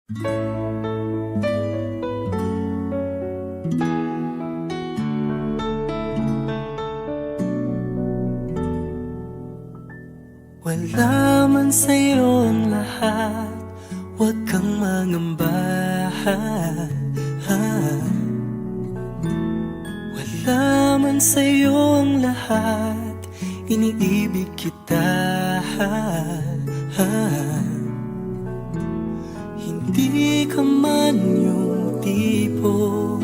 Wala man sa'yo ang lahat, huwag kang mangamba. Wala man sa'yo ang lahat, iniibig kita. Hindi ka man yung tipo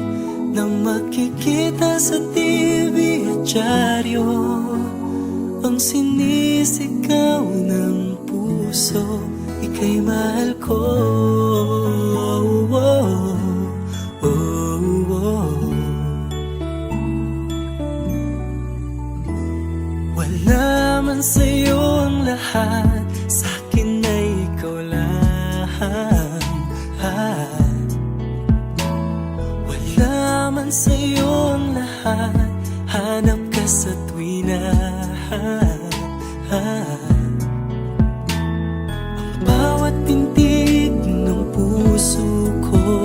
na makikita sa TV at dyaryo, ang sinisigaw ng puso, ika'y mahal ko. Wala man sa'yo ang lahat, sa'kin ay ikaw lang. Wala man sa'yo ang lahat, hanap ka sa tuwina. Ang bawat tintig ng puso ko,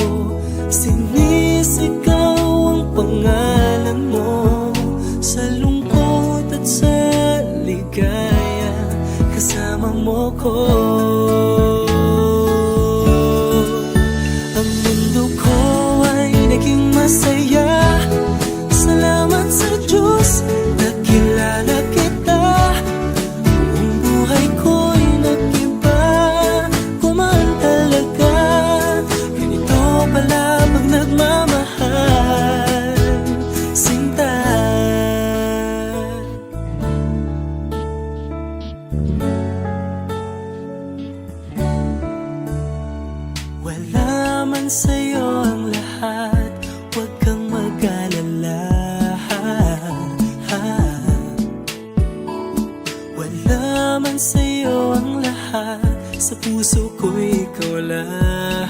sinisigaw ang pangalan mo. Sa lungkot at sa ligaya, kasama mo ko. Ang mundo ko ay naging masaya, salamat sa Diyos, nakilala kita. Ang buhay ko'y nag-iba, kumaan talaga. Ganito pala pag nagmamahal, sinta. Wala man sa'yo ang lahat, huwag kang mag-alala. Wala man sa'yo ang lahat, sa puso ko'y ikaw lang.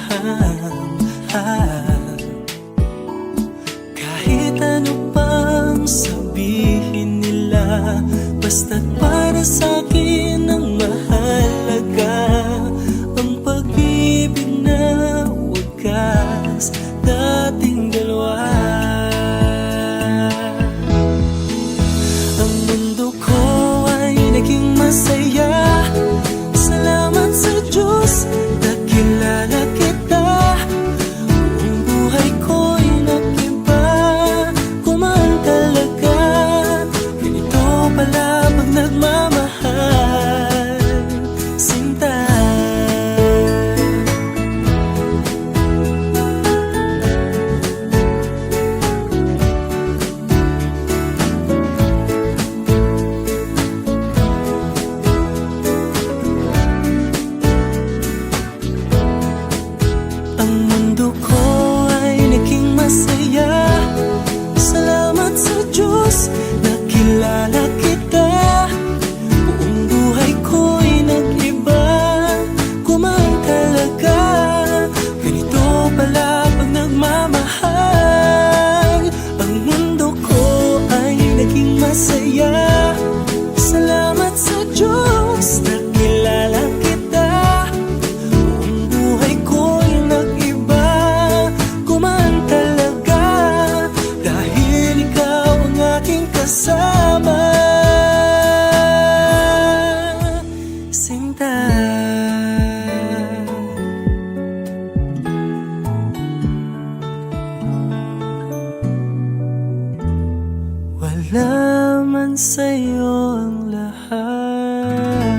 Kahit ano pang sabihin nila, basta't para sa'kin ang mahalaga, ang pag-ibig na wagas dating dalawa. Ang mundo ko ay naging masaya, salamat sa Diyos, nakilala kita. Ang buhay ko'y nag-iba, kumaan talaga. Ganito pala pag nagmamahal, sinta. Ang mundo ko ay naging masaya, salamat sa Diyos, nakilala kita. Buong buhay ko'y nag-iba, kumaan talaga. Ganito pala pag nagmamahal. Ang mundo ko ay naging masaya, salamat sa Diyos, nakilala kita. Buong buhay ko'y nag-iba, kumaan talaga. Dahil ikaw ang aking kasama, sinta. Wala man sa'yo ang lahat.